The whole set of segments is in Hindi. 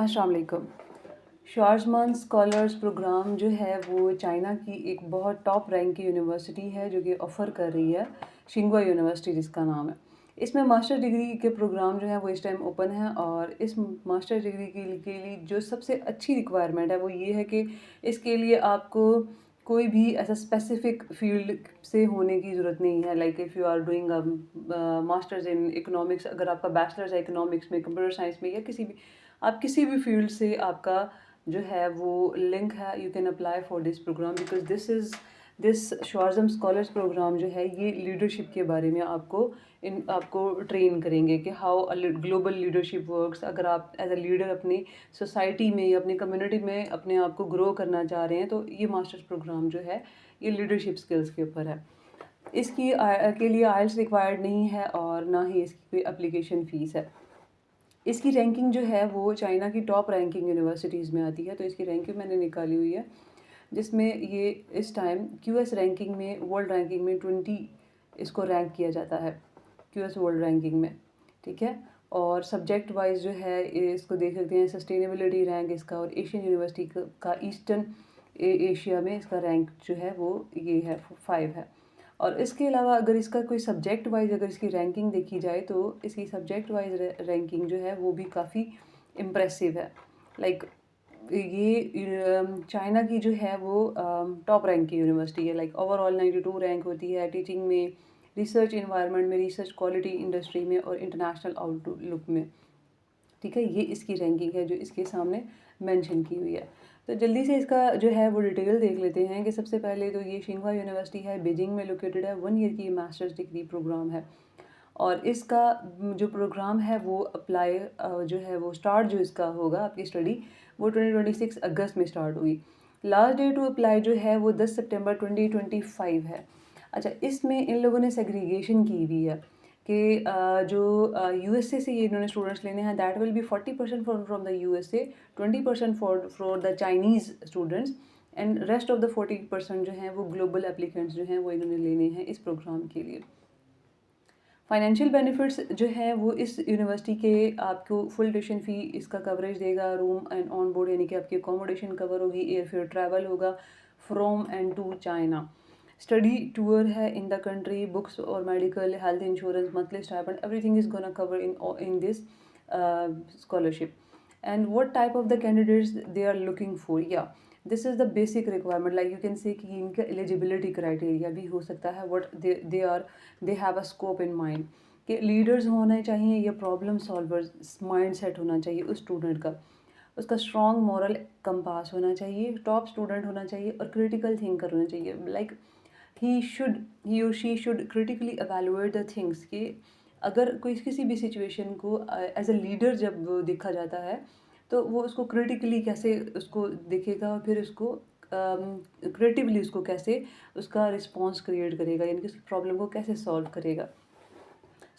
अस्सलाम वालेकुम। शॉर्ज़मान स्कॉलर्स प्रोग्राम जो है वो चाइना की एक बहुत टॉप रैंक की यूनिवर्सिटी है जो कि ऑफ़र कर रही है, शिंगुआ यूनिवर्सिटी जिसका नाम है। इसमें मास्टर डिग्री के प्रोग्राम जो है वो इस टाइम ओपन है और इस मास्टर डिग्री के लिए जो सबसे अच्छी रिक्वायरमेंट है वो ये है कि इसके लिए आपको कोई भी ऐसा स्पेसिफ़िक फ़ील्ड से होने की ज़रूरत नहीं है। Like if you are doing masters in economics, अगर आपका बैचलर्स है इकोनॉमिक्स में, कंप्यूटर साइंस में या किसी भी फ़ील्ड से आपका जो है वो लिंक है, you can apply for this program because this Schwarzman scholars program जो है ये लीडरशिप के बारे में आपको ट्रेन करेंगे कि हाउ ग्लोबल लीडरशिप वर्क्स। अगर आप एज अ लीडर अपनी सोसाइटी में या अपनी कम्युनिटी में अपने आप को ग्रो करना चाह रहे हैं तो ये मास्टर्स प्रोग्राम जो है ये लीडरशिप स्किल्स के ऊपर है। के लिए आइल्स रिक्वायर्ड नहीं है और ना ही इसकी कोई एप्लीकेशन फ़ीस है। इसकी रैंकिंग जो है वो चाइना की टॉप रैंकिंग यूनिवर्सिटीज़ में आती है, तो इसकी रैंकिंग मैंने निकाली हुई है, जिसमें ये इस टाइम क्यूएस रैंकिंग में, वर्ल्ड रैंकिंग में 20 इसको रैंक किया जाता है, क्यूएस वर्ल्ड रैंकिंग में, ठीक है? और सब्जेक्ट वाइज़ जो है इसको देख सकते हैं, सस्टेनेबिलिटी रैंक इसका और एशियन यूनिवर्सिटी का ईस्टर्न एशिया में इसका रैंक जो है वो ये है 5 है। और इसके अलावा अगर इसका कोई सब्जेक्ट वाइज़ अगर इसकी रैंकिंग देखी जाए तो इसकी सब्जेक्ट वाइज़ रैंकिंग जो है वो भी काफ़ी इम्प्रेसिव है। लाइक ये चाइना की जो है वो टॉप रैंक की यूनिवर्सिटी है। लाइक ओवरऑल 92 रैंक होती है टीचिंग में, रिसर्च एनवायरनमेंट में, रिसर्च क्वालिटी इंडस्ट्री में और इंटरनेशनल आउटलुक में। ठीक है, ये इसकी रैंकिंग है जो इसके सामने मेंशन की हुई है। तो जल्दी से इसका जो है वो डिटेल देख लेते हैं कि सबसे पहले तो ये शिंगवा यूनिवर्सिटी है, बीजिंग में लोकेटेड है, 1 ईयर की मास्टर्स डिग्री प्रोग्राम है। और इसका जो प्रोग्राम है वो अप्लाई जो है वो स्टार्ट जो इसका होगा आपकी स्टडी वो 2026 अगस्त में स्टार्ट होगी। लास्ट डेट टू अप्लाई जो है वो 10 सितंबर 2025 है। अच्छा, इसमें इन लोगों ने सेग्रीगेशन की हुई है कि जो यूएसए से ये इन्होंने स्टूडेंट्स लेने हैं that will be 40% from the USA, 20% for the Chinese students and rest of the 40% जो हैं वो ग्लोबल एप्लीकेंट्स जो हैं वो इन्होंने लेने हैं इस प्रोग्राम के लिए। फाइनेंशियल बेनिफिट्स जो हैं वो इस यूनिवर्सिटी के आपको फुल ट्यूशन फ़ी इसका कवरेज देगा, रूम एंड ऑन बोर्ड यानी कि आपकी अकोमोडेशन कवर होगी, एयरफेयर ट्रैवल होगा from end to China. Study tour है इन द कंट्री, बुक्स और medical, health insurance, monthly stipend, everything is gonna cover in this scholarship. And what type of the candidates they are looking for? Yeah, this is the basic requirement. Like you can say कि इनका eligibility criteria भी हो सकता है, what they have a scope in mind कि लीडर्स होने चाहिए या प्रॉब्लम सॉल्वर्स माइंड सेट होना चाहिए उस स्टूडेंट का, उसका स्ट्रॉन्ग मॉरल कंपास होना चाहिए, टॉप स्टूडेंट होना चाहिए और क्रिटिकल थिंकर होना चाहिए। लाइक ही और she should critically evaluate the things कि अगर कोई किसी भी सिचुएशन को एज अ लीडर जब वो देखा जाता है तो वो उसको क्रिटिकली कैसे उसको देखेगा और फिर उसको क्रिएटिवली उसको कैसे उसका रिस्पॉन्स क्रिएट करेगा यानी कि उस प्रॉब्लम को कैसे सॉल्व करेगा।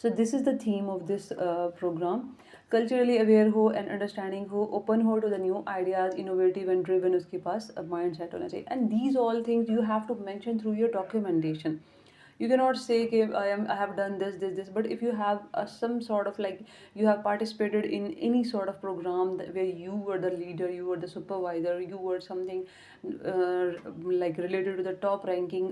So this is the theme of this programme. Culturally aware हो एंड अंडरस्टैंडिंग हो, ओपन हो to the new ideas, innovative and driven उसके पास माइंड सेट होना चाहिए। And these all things you have to mention through your documentation. You cannot say कि I have done this, but if you have some sort of like you have participated in any sort of program where you were the leader, you were the supervisor, you were something like related to the top ranking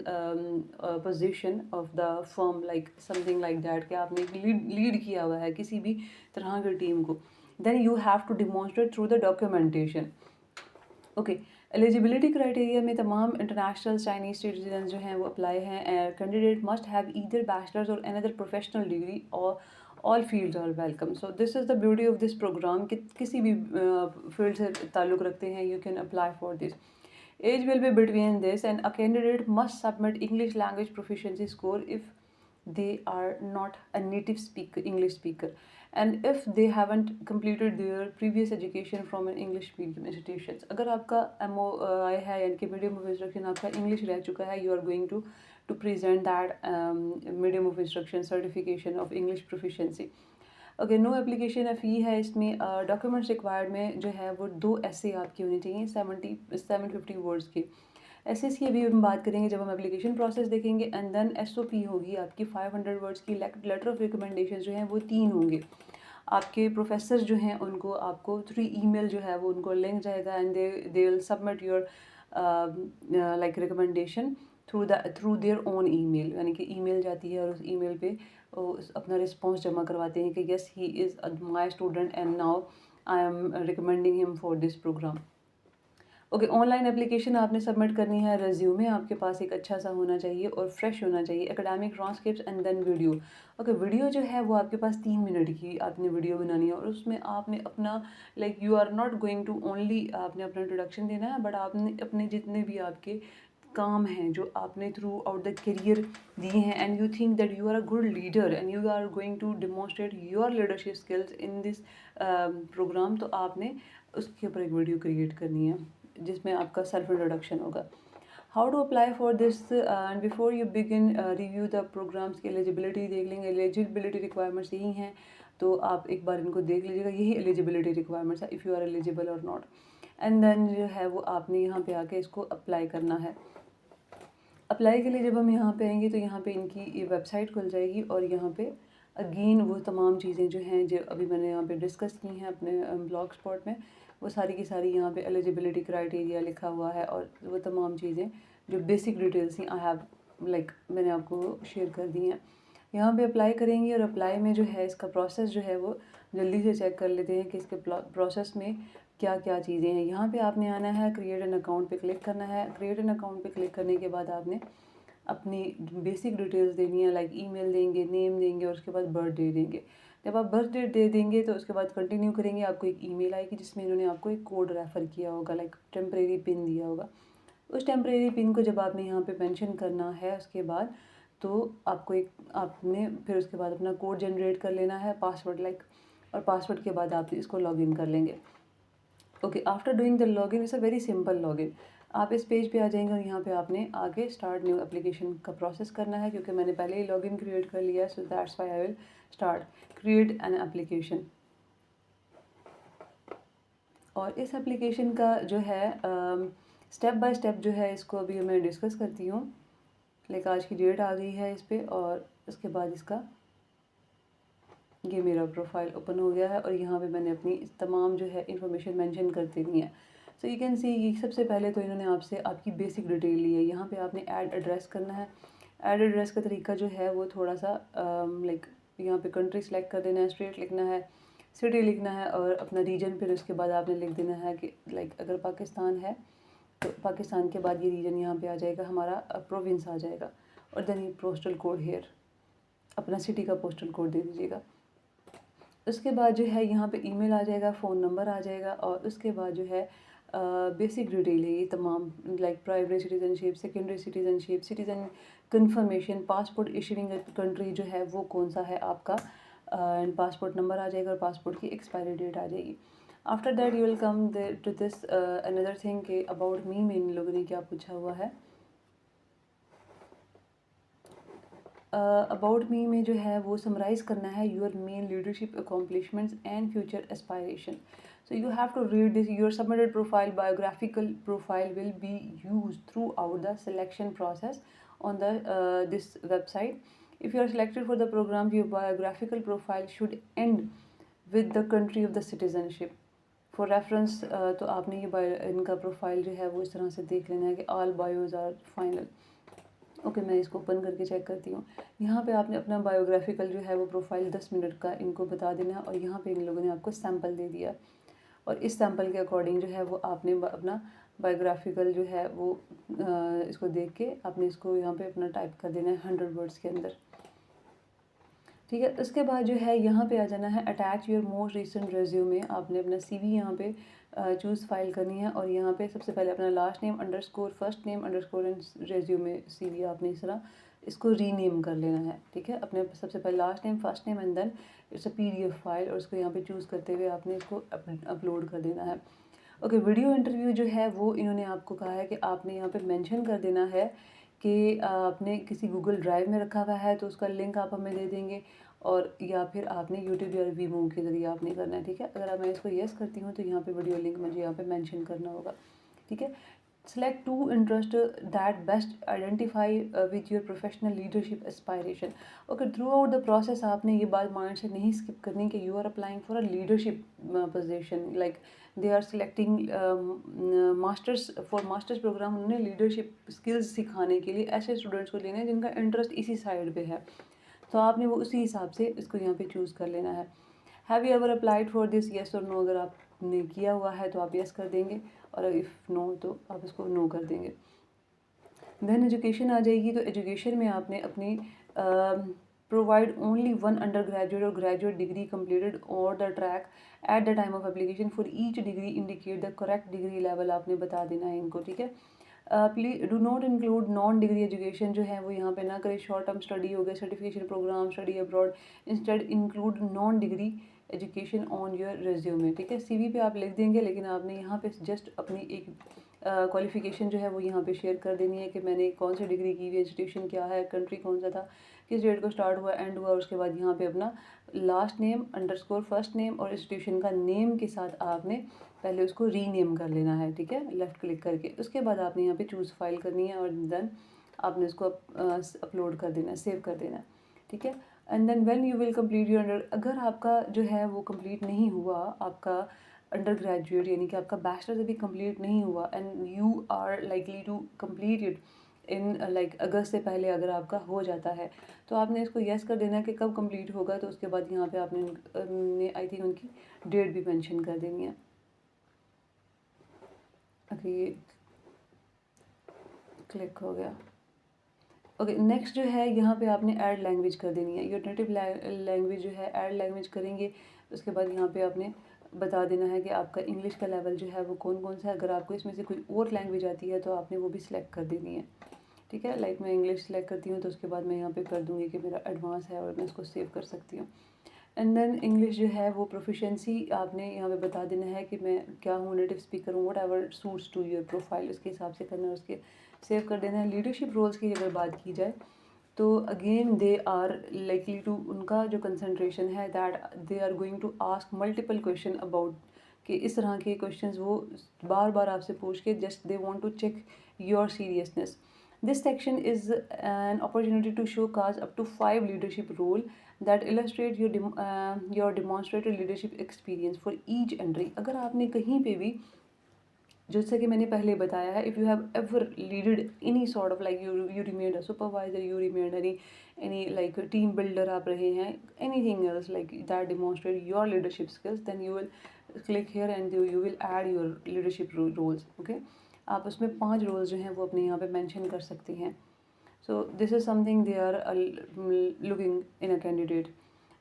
position of the firm, like something like that कि आपने lead किया हुआ है किसी भी तरह की टीम को, then you have to demonstrate through the documentation. Okay, eligibility criteria में तमाम इंटरनेशनल चाइनीज सिटीजन जो हैं वो अप्लाई हैं। Candidate must have either bachelors और अनदर प्रोफेशनल डिग्री और all fields are welcome. So this is the beauty of this programme कि किसी भी फील्ड से ताल्लुक़ रखते हैं, you can apply for this. Age will be between this and a candidate must submit English language proficiency score if they are not a native speaker English speaker and if they haven't completed their previous education from an English medium institutions। अगर आपका MOI है यानी कि मीडियम ऑफ इंस्ट्रक्शन आपका इंग्लिश रह चुका है, you are going to present that medium of instruction certification of English proficiency। Okay, no application है, फ़ी है इसमें। डॉक्यूमेंट्स रिक्वायर्ड में जो है वो 2 ऐसे आपकी होनी चाहिए 750 वर्ड्स की। एसएस की अभी हम बात करेंगे जब हम एप्लीकेशन प्रोसेस देखेंगे एंड देन एसओपी होगी आपकी 500 वर्ड्स की। लेटर ऑफ रिकमेंडेशन जो हैं वो 3 होंगे। आपके प्रोफेसर जो हैं उनको आपको थ्रू ईमेल जो है वो उनको लिंक जाएगा and they will submit your like recommendation through their own email, यानी कि ईमेल जाती है और उस ईमेल पे वो अपना रिस्पॉन्स जमा करवाते हैं कि yes he is my student and now I am recommending him for this program. Okay, online application आपने सबमिट करनी है। रिज्यूमे आपके पास एक अच्छा सा होना चाहिए और फ्रेश होना चाहिए, academic transcripts and then video. Okay, video जो है वो आपके पास 3 मिनट की आपने वीडियो बनानी है और उसमें आपने अपना like you are not going to only आपने अपना इंट्रोडक्शन देना है, बट आपने अपने जितने भी आपके काम हैं जो आपने थ्रू आउट द करियर दिए हैं and you think that you are a good leader and you are going to demonstrate your leadership skills in this program, तो आपने उसके ऊपर एक वीडियो क्रिएट करनी है जिसमें आपका सेल्फ इंट्रोडक्शन होगा। How to apply for this and before you begin review the programs की एलिजिबिलिटी देख लेंगे। एलिजिबिलिटी रिक्वायरमेंट्स यही हैं, तो आप एक बार इनको देख लीजिएगा। यही एलिजिबिलिटी रिक्वायरमेंट्स है, इफ़ यू आर एलिजिबल और नॉट। एंड देन जो है वो आपने यहाँ पे आके इसको अप्लाई करना है। अप्लाई के लिए जब हम यहाँ पे आएंगे तो यहाँ पे इनकी ये वेबसाइट खुल जाएगी और यहाँ पे अगेन वो तमाम चीज़ें जो हैं जो अभी मैंने यहाँ पे डिस्कस की हैं अपने ब्लॉग स्पॉट में, वो सारी की सारी यहाँ पे एलिजिबिलिटी क्राइटेरिया लिखा हुआ है और वो तमाम चीज़ें जो बेसिक डिटेल्स थी आई हैव लाइक मैंने आपको शेयर कर दी हैं। यहाँ पे अप्लाई करेंगे और अप्लाई में जो है इसका प्रोसेस जो है वो जल्दी से चेक कर लेते हैं कि इसके प्रोसेस में क्या क्या चीज़ें हैं। यहाँ पे आपने आना है, क्रिएट एन अकाउंट पे क्लिक करना है। क्रिएट एन अकाउंट पे क्लिक करने के बाद आपने अपनी बेसिक डिटेल्स देनी है, लाइक ईमेल देंगे, नेम देंगे और उसके बाद बर्थ डेट देंगे। जब आप बर्थ डेट दे देंगे तो उसके बाद कंटिन्यू करेंगे, आपको एक ईमेल आएगी जिसमें इन्होंने आपको एक कोड रेफ़र किया होगा, लाइक टेम्परेरी पिन दिया होगा। उस टेम्परेरी पिन को जब आपने यहाँ पे मेंशन करना है उसके बाद तो आपको एक आपने फिर उसके बाद अपना कोड जनरेट कर लेना है, पासवर्ड लाइक, और पासवर्ड के बाद आप इसको लॉगिन कर लेंगे। Okay, after doing the login is a very simple login. आप इस पेज पे आ जाएंगे और यहाँ पे आपने आगे स्टार्ट न्यू एप्लीकेशन का प्रोसेस करना है, क्योंकि मैंने पहले ही लॉगिन क्रिएट कर लिया है, so that's why I will start create an application. और इस एप्लीकेशन का जो है स्टेप बाय स्टेप जो है इसको अभी मैं डिस्कस करती हूँ। लाइक आज की डेट आ गई है इस पर और उसके बाद इसका ये मेरा प्रोफाइल ओपन हो गया है और यहाँ पे मैंने अपनी तमाम जो है इन्फॉर्मेशन मेंशन कर देनी है। सो यू कैन सी ये सबसे पहले तो इन्होंने आपसे आपकी बेसिक डिटेल ली है। यहाँ पे आपने ऐड एड्रेस करना है। ऐड एड्रेस का तरीका जो है वो थोड़ा सा लाइक यहाँ पे कंट्री सेलेक्ट कर देना है, स्टेट लिखना है, सिटी लिखना है और अपना रीजन, फिर उसके बाद आपने लिख देना है कि लाइक अगर पाकिस्तान है तो पाकिस्तान के बाद ये रीजन यहाँ पे आ जाएगा, हमारा प्रोविंस आ जाएगा, और देन ये पोस्टल कोड हेयर, अपना सिटी का पोस्टल कोड दे दीजिएगा। उसके बाद जो है यहाँ पे ईमेल आ जाएगा, फ़ोन नंबर आ जाएगा और उसके बाद जो है बेसिक डिटेल है ये तमाम, like primary citizenship, secondary citizenship, citizen confirmation, passport issuing country जो है वो कौन सा है आपका, एंड पासपोर्ट नंबर आ जाएगा और पासपोर्ट की एक्सपायरी डेट आ जाएगी। After that you will come to this another thing के अबाउट मी में इन लोगों ने क्या पूछा हुआ है। अबाउट मी में जो है वो समराइज़ करना है your main leadership accomplishments and future aspiration. So you have to read this. Your submitted profile, biographical profile, will be used throughout the selection process on the this website. If you are selected for the program, your biographical profile should end with the country of the citizenship. For reference, तो आपने ये इनका प्रोफाइल जो है वो इस तरह से देख लेना है कि all bios are final. Okay, मैं इसको ओपन करके चेक करती हूँ। यहाँ पे आपने अपना बायोग्राफिकल जो है वो प्रोफाइल 10 मिनट का इनको बता देना है और यहाँ पे इन लोगों ने आपको सैम्पल दे दिया और इस सैम्पल के अकॉर्डिंग जो है वो आपने अपना बायोग्राफिकल जो है वो इसको देख के आपने इसको यहाँ पे अपना टाइप कर देना है 100 वर्ड्स के अंदर। ठीक है, उसके बाद जो है यहाँ पे आ जाना है attach your most recent resume. आपने अपना CV यहाँ पे चूज़ फाइल करनी है और यहाँ पे सबसे पहले अपना last name underscore first name underscore and resume CV आपने इस तरह इसको रीनेम कर लेना है। ठीक है, अपने सबसे पहले last name first name and then it's a PDF file और उसको यहाँ पे चूज़ करते हुए आपने इसको अपलोड कर देना है। ओके, वीडियो इंटरव्यू जो है वो इन्होंने आपको कहा है कि आपने यहाँ पे मेंशन कर देना है कि आपने किसी गूगल ड्राइव में रखा हुआ है तो उसका लिंक आप हमें दे देंगे, और या फिर आपने यूट्यूब या वीमो के ज़रिए आपने करना है। ठीक है, अगर मैं इसको येस करती हूँ तो यहाँ पे वीडियो लिंक मुझे यहाँ पे मेंशन करना होगा। ठीक है, Select two interests that best identify with your professional leadership aspiration. Okay, throughout the process आपने ये बात माइंड से नहीं skip करनी कि you are applying for a leadership position, like they are selecting masters program, उन्होंने leadership skills सिखाने के लिए ऐसे students को लेना है जिनका interest इसी side पे है, तो आपने वो उसी हिसाब से इसको यहाँ पे चूज़ कर लेना है। Have you ever applied for this, yes और नो, अगर आपने किया हुआ है तो आप येस कर देंगे, और इफ़ नो तो आप इसको नो कर देंगे। देन एजुकेशन आ जाएगी, तो एजुकेशन में आपने अपनी provide only one under graduate और ग्रेजुएट डिग्री completed और the track at the time of application for each degree indicate the correct degree level आपने बता देना है इनको, ठीक है। Please do not include non degree education जो है वो यहाँ पे ना करें, शॉर्ट टर्म स्टडी हो गया, certification program, study abroad, instead include non degree education on your resume, ठीक है। सीवी पे आप लिख देंगे, लेकिन आपने यहाँ पे जस्ट अपनी एक क्वालिफिकेशन जो है वो यहाँ पे शेयर कर देनी है कि मैंने कौन सी डिग्री की हुई, इंस्टीट्यूशन क्या है, कंट्री कौन सा था, किस डेट को स्टार्ट हुआ, एंड हुआ, उसके बाद यहाँ पे अपना last name underscore first name और इंस्टीट्यूशन का नेम के साथ आपने पहले उसको रीनेम कर लेना है, ठीक है, लेफ़्ट क्लिक करके। उसके बाद आपने यहाँ पे चूज़ फाइल करनी है और देन आपने उसको अपलोड कर देना है, सेव कर देना है, ठीक है। And then when you will complete your under, अगर आपका जो है वो कंप्लीट नहीं हुआ, आपका अंडर ग्रेजुएट यानी कि आपका बैचलर्स अभी कंप्लीट नहीं हुआ and you are likely to complete it in like August से पहले अगर आपका हो जाता है, तो आपने इसको येस कर देना है कि कब कंप्लीट होगा, तो उसके बाद यहाँ पे आपने आई थिंक उनकी डेट भी मेंशन कर देनी है। ओके, ये क्लिक हो गया। ओके, नेक्स्ट जो है यहाँ पे आपने ऐड लैंग्वेज कर देनी है, योर नेटिव लैंग्वेज जो है ऐड लैंग्वेज करेंगे। उसके बाद यहाँ पे आपने बता देना है कि आपका इंग्लिश का लेवल जो है वो कौन कौन सा है, अगर आपको इसमें से कोई और लैंग्वेज आती है तो आपने वो भी सिलेक्ट कर देनी है, ठीक है। लाइक मैं इंग्लिश सेलेक्ट करती हूँ, तो उसके बाद मैं यहाँ पे कर दूँगी कि मेरा एडवांस है और मैं इसको सेव कर सकती हूँ। एंड देन इंग्लिश जो है वो प्रोफिशेंसी आपने यहाँ पे बता देना है कि मैं क्या हूँ, नेटिव स्पीकर हूँ, whatever suits to your profile, उसके हिसाब से करना है, उसके सेव कर देना है। लीडरशिप रोल्स की अगर बात की जाए तो again they are likely to, उनका जो कंसंट्रेशन है that they are going to ask multiple question about, कि इस तरह के क्वेश्चंस वो बार बार आपसे पूछ के just they want to check your seriousness. This section is an opportunity to showcase up to 5 leadership role that illustrate your demonstrated leadership experience for each entry। अगर आपने कहीं पे भी, जैसे कि मैंने पहले बताया है, if you have ever leaded any sort of like you remained a supervisor, you remained any like team builder आप रहे हैं, anything else like that demonstrate your leadership skills, then you will click here and you will add your leadership roles, okay. आप उसमें 5 रोल्स जो हैं वो अपने यहाँ पे मेंशन कर सकते हैं। So this is something they are looking in a candidate.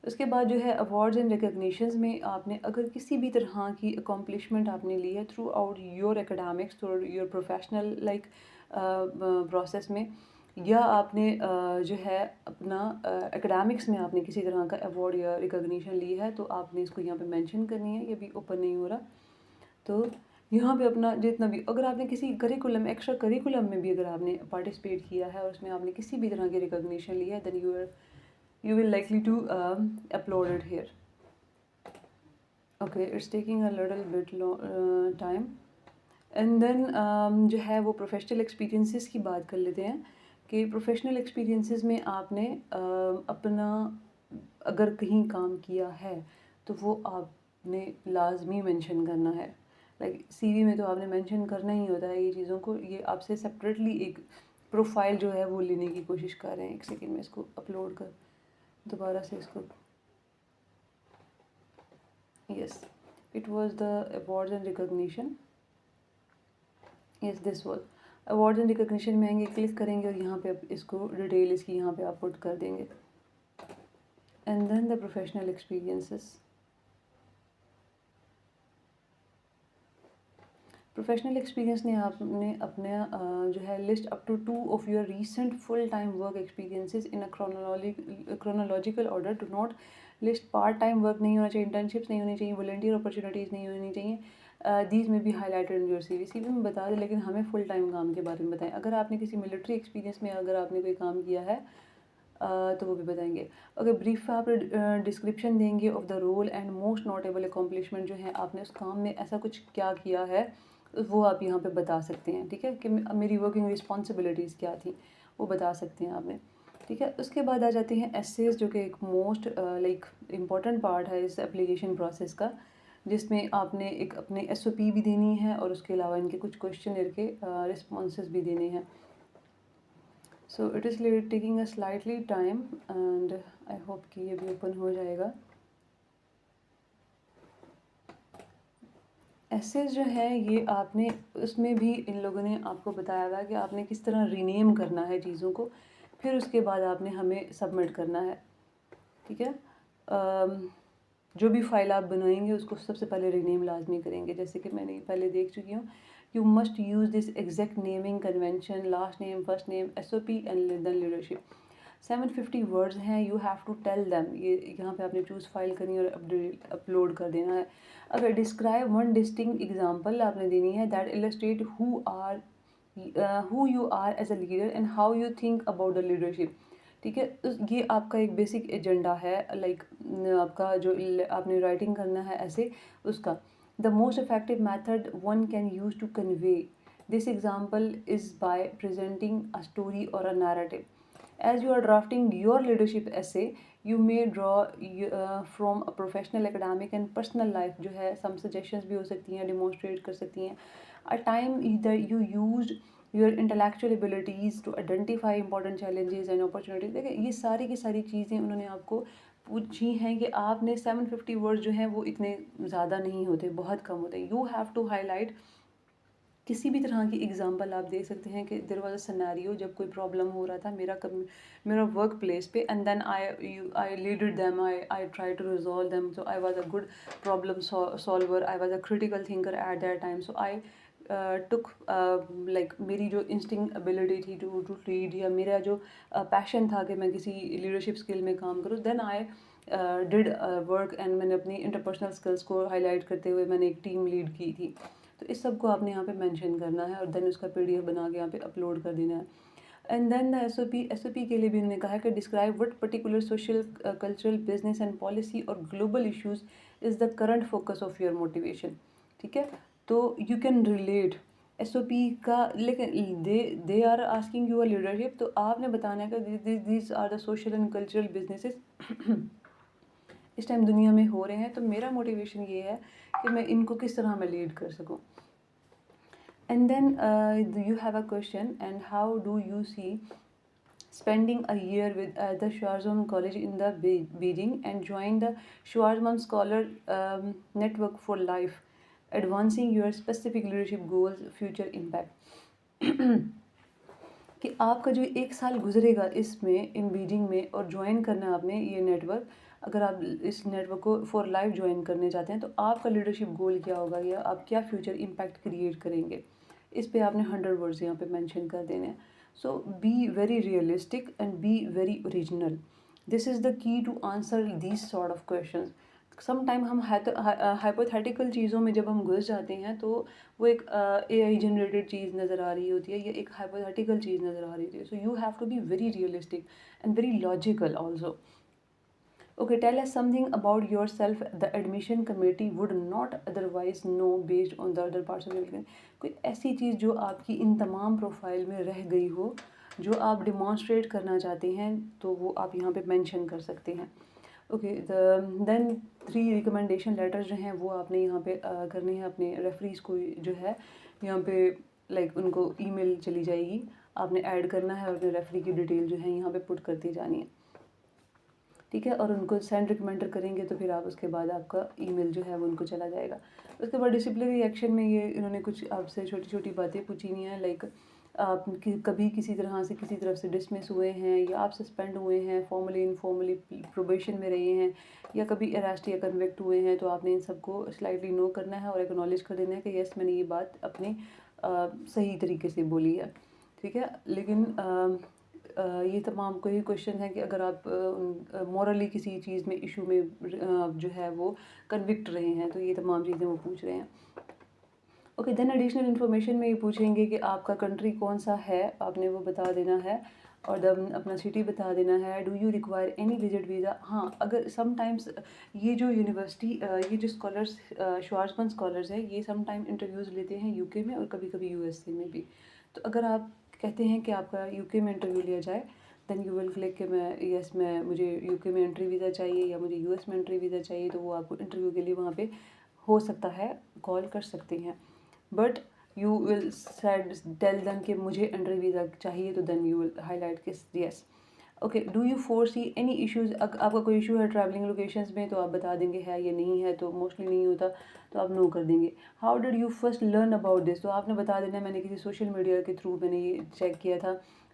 उसके बाद जो है अवार्ड्स एंड रिकग्निशंस में आपने अगर किसी भी तरह की अकॉम्प्लिशमेंट आपने ली है through out your academics, through your professional like process में, या आपने जो है अपना एकेडमिक्स में आपने किसी तरह का अवार्ड या रिकग्निशन ली है, तो आपने इसको यहाँ पे मेंशन करनी है। ये भी ओपन नहीं हो रहा, तो यहाँ पे अपना जितना भी, अगर आपने किसी करिकुलम एक्स्ट्रा करिकुलम में भी अगर आपने पार्टिसिपेट किया है और उसमें आपने किसी भी तरह की रिकग्निशन ली है, then you will likely to upload it here. Okay, it's taking a little bit time. And then जो है वो प्रोफेशनल एक्सपीरियंसेस की बात कर लेते हैं कि प्रोफेशनल एक्सपीरियंसेस में आपने अपना अगर कहीं काम किया है तो वो आपने लाजमी मेंशन करना है। लाइक सीवी में तो आपने मेंशन करना ही होता है ये चीज़ों को, ये आपसे सेपरेटली एक प्रोफाइल जो है वो लेने की कोशिश कर रहे हैं। एक सेकेंड में इसको अपलोड कर दोबारा से इसको, yes it was the awards and recognition, yes this was awards and recognition में आएंगे, क्लिक करेंगे और यहाँ पे इसको डिटेल इसकी यहाँ पे आप पुट कर देंगे। And then the professional experiences, professional experience ने आपने अपने जो है list up to 2 of your recent full time work experiences in a chronological order. Do not list part time work नहीं होना चाहिए, इंटर्नशिप्स नहीं होनी चाहिए, वॉलंटियर अपॉर्चुनिटीज़ नहीं होनी चाहिए। दीज में भी highlighted in your CV. CV में बता दें, लेकिन हमें फुल टाइम काम के बारे में बताएं। अगर आपने किसी मिलिट्री एक्सपीरियंस में अगर आपने कोई काम किया है तो वो भी बताएंगे। ओके, ब्रीफ आप डिस्क्रिप्शन देंगे of the role and most notable accomplishment, जो है आपने उस काम में ऐसा कुछ क्या किया है वो आप यहाँ पे बता सकते हैं, ठीक है, कि मेरी वर्किंग रिस्पॉन्सिबिलिटीज़ क्या थी, वो बता सकते हैं आपने, ठीक है। उसके बाद आ जाते हैं एसेज, जो कि एक मोस्ट लाइक इम्पॉर्टेंट पार्ट है इस एप्लीकेशन प्रोसेस का, जिसमें आपने एक अपने एसओपी भी देनी है और उसके अलावा इनके कुछ क्वेश्चन के रिस्पॉन्सेज भी देने हैं। So it is taking a slightly time and I hope कि ये भी ओपन हो जाएगा। एसेज जो है ये आपने, उसमें भी इन लोगों ने आपको बताया था कि आपने किस तरह रीनेम करना है चीज़ों को, फिर उसके बाद आपने हमें सबमिट करना है, ठीक है। जो भी फाइल आप बनाएंगे उसको सबसे पहले रीनेम लाजमी करेंगे, जैसे कि मैंने पहले देख चुकी हूँ। You must use this exact naming convention, last name, first name, SOP and then leadership. 750 words हैं, you have to tell them. ये यहाँ पे आपने चूज़ फाइल करनी है और अपलोड कर देना है। अगर डिस्क्राइब वन डिस्टिंक्ट एग्जाम्पल आपने देनी है that illustrate who you are as a leader and how you think about the leadership, ठीक है। ये आपका एक बेसिक एजेंडा है, लाइक आपका जो आपने राइटिंग करना है ऐसे उसका। The most effective method one can use to convey this example is by presenting a story और a narrative. As you are drafting your leadership essay, you may draw from a professional, academic and personal life, जो है some suggestions भी हो सकती हैं, demonstrate कर सकती हैं। A time either you used your intellectual abilities to identify important challenges and opportunities। देखिए ये सारी की सारी चीज़ें उन्होंने आपको पूछी हैं कि आपने 750 वर्ड्स जो हैं वो इतने ज़्यादा नहीं होते, बहुत कम होते। यू हैव टू हाईलाइट किसी भी तरह की एग्जांपल आप दे सकते हैं कि देयर वाज अ सिनेरियो, जब कोई प्रॉब्लम हो रहा था मेरा वर्क प्लेस पे, and then I leaded them, I try to resolve them. So I was a good problem solver, I was a critical thinker at that time. So I took like मेरी जो इंस्टिंक्ट एबिलिटी थी टू टू लीड, या मेरा जो पैशन था कि मैं किसी लीडरशिप स्किल में काम करूँ, then I did work and मैंने अपनी इंटरपर्सनल स्किल्स को हाईलाइट करते हुए मैंने एक टीम लीड की थी। तो इस सब को आपने यहाँ पे मेंशन करना है और देन उसका पीडीएफ बना के यहाँ पे अपलोड कर देना है। एंड देन द एसओपी के लिए भी उन्होंने कहा है कि describe what particular social, cultural, business and policy और global issues is the current focus of your motivation, ठीक है। तो यू कैन रिलेट एसओपी का, लेकिन they are asking you a leadership, तो आपने बताना है कि this are the social and cultural businesses इस टाइम दुनिया में हो रहे हैं, तो मेरा मोटिवेशन ये है कि मैं इनको किस तरह मैं लीड कर सकूँ। And then you have a question, and how do you see spending a year with the Schwarzman College in the Beijing and join the Schwarzman Scholar Network for Life, advancing your specific leadership goals, future impact। कि आपका जो एक साल गुजरेगा इसमें, इन बीजिंग में, और ज्वाइन करना है आपने ये नेटवर्क। अगर आप इस नेटवर्क को फॉर लाइफ ज्वाइन करने चाहते हैं तो आपका लीडरशिप गोल क्या होगा, या आप क्या फ्यूचर इम्पैक्ट क्रिएट करेंगे, इस पे आपने 100 वर्ड्स यहाँ पे मेंशन कर देने हैं। So be very realistic and be very original. This is the key to answer these sort of question. Some time हम हाइपोथेटिकल चीज़ों में जब हम घुस जाते हैं तो वो एक एआई जनरेटेड चीज़ नज़र आ रही होती है, या एक हाइपोथेटिकल चीज़ नज़र आ रही होती है। So you have to be very realistic and very logical also. Okay, tell us something about yourself the admission committee would not otherwise know based on the other parts of your application। कोई ऐसी चीज़ जो आपकी इन तमाम प्रोफाइल में रह गई हो, जो आप डिमॉन्स्ट्रेट करना चाहते हैं, तो वो आप यहाँ पे मेंशन कर सकते हैं। ओके, देन 3 रिकमेंडेशन लेटर्स जो हैं वो आपने यहाँ पे करने हैं अपने रेफरीज को, जो है यहाँ पे लाइक उनको ईमेल चली जाएगी, आपने ऐड करना है और अपने रेफरी की डिटेल जो है यहाँ पे पुट करती जानी है, ठीक है। और उनको सेंड रिकमेंडर करेंगे तो फिर आप उसके बाद आपका ईमेल जो है वो उनको चला जाएगा। उसके बाद डिसिप्लिनरी एक्शन में ये इन्होंने कुछ आपसे छोटी छोटी बातें पूछी हुई हैं, लाइक आप कभी किसी तरह से किसी तरफ से डिसमिस हुए हैं, या आप सस्पेंड हुए हैं, फॉर्मली इनफॉर्मली प्रोबेशन में रहे हैं, या कभी अरेस्ट या कन्विक्ट हुए हैं, तो आपने इन सबको स्लाइटली नो करना है और एक्नॉलेज कर देना है कि यस मैंने ये बात अपने सही तरीके से बोली है, ठीक है। लेकिन ये तमाम कोई क्वेश्चन है कि अगर आप मॉरली किसी चीज़ में, इशू में जो है वो कन्विक्ट रहे हैं, तो ये तमाम चीज़ें वो पूछ रहे हैं। ओके, देन एडिशनल इन्फॉर्मेशन में ये पूछेंगे कि आपका कंट्री कौन सा है, आपने वो बता देना है। और देन अपना सिटी बता देना है। Do you require any visit visa? हाँ, अगर समटाइम्स ये जो यूनिवर्सिटी ये जो स्कॉलर्स श्वार्ज़मन स्कॉलर्स हैं, ये समटाइम इंटरव्यूज़ लेते हैं यूके में और कभी-कभी यूएसए में भी। तो अगर आप कहते हैं कि आपका यूके में इंटरव्यू लिया जाए, देन यू विल क्लिक कि मैं मुझे यूके में एंट्री वीज़ा चाहिए या मुझे यूएस में एंट्री वीज़ा चाहिए, तो वो आपको इंटरव्यू के लिए वहाँ पे हो सकता है कॉल कर सकते हैं। But you will said tell them कि मुझे एंट्री वीज़ा चाहिए, तो देन यू विल हाईलाइट किस yes. Okay, do you foresee any issues? आपका कोई इशू है ट्रैवलिंग लोकेशंस में, तो आप बता देंगे है या नहीं है, तो मोस्टली नहीं होता तो आप नो कर देंगे। How did you first learn about this? तो आपने बता देना मैंने किसी सोशल मीडिया के थ्रू मैंने ये चेक किया था।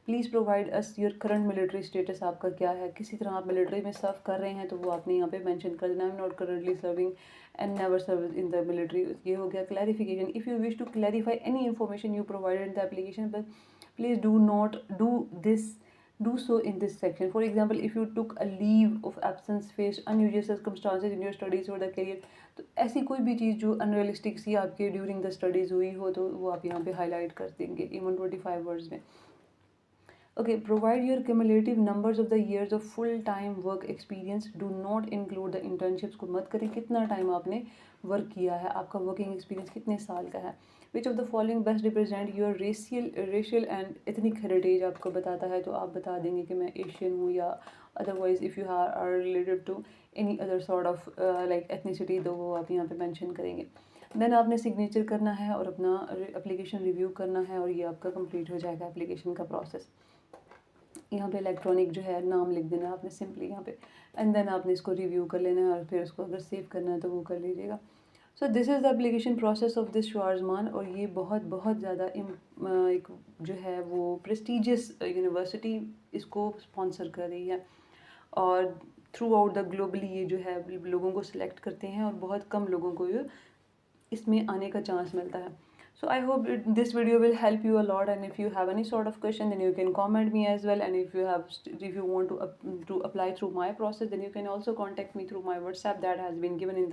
Please provide us your current military status, आपका क्या है, किसी तरह आप मिलिट्री में सर्व कर रहे हैं तो वो आपने यहाँ पे मेंशन कर देना। I am not currently serving and never serve in the military. ये हो गया clarification. If you wish to clarify any information you provided in the application, but please do not do so in this section. For example, if you took a leave of absence, faced unusual circumstances in your studies or the career, तो ऐसी कोई भी चीज़ जो अनरियलिस्टिक सी आपके ड्यूरिंग द स्टडीज़ हुई हो, तो वो आप यहाँ पे हाईलाइट कर देंगे इवन 25 वर्ड्स में। Okay, provide your cumulative numbers of the years of full time work experience, do not include the internships, को मत करें कितना टाइम आपने वर्क किया है, आपका वर्किंग एक्सपीरियंस कितने साल का है। Which of the following best represent your racial and ethnic heritage, आपको बताता है तो आप बता देंगे कि मैं एशियन हूँ, या otherwise if you are related to any other sort of like ethnicity, तो वो आप यहाँ पे मेंशन करेंगे। देन आपने सिग्नेचर करना है और अपना एप्लीकेशन रिव्यू करना है, और ये आपका कंप्लीट हो जाएगा एप्लीकेशन का प्रोसेस। यहाँ पे इलेक्ट्रॉनिक जो है नाम लिख देना आपने सिंपली यहाँ पे, एंड देन आपने इसको रिव्यू कर लेना है, और फिर उसको अगर सेव करना है तो वो कर लीजिएगा। So this is the application process of this Schwarzman. और ये बहुत बहुत ज़्यादा एक जो है वो प्रेस्टिजियस यूनिवर्सिटी इसको स्पॉन्सर कर रही है, और थ्रू आउट द ग्लोबली ये जो है लोगों को सिलेक्ट करते हैं, और बहुत कम लोगों को ये इसमें आने का चांस मिलता है। So I hope this video will help you a lot, and if you have any sort of question, then you can comment me as well. And if you want to apply through my process, then you can also contact me through my WhatsApp that has been given in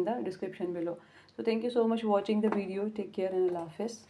the description below. So thank you so much for watching the video. Take care and Allah Hafiz.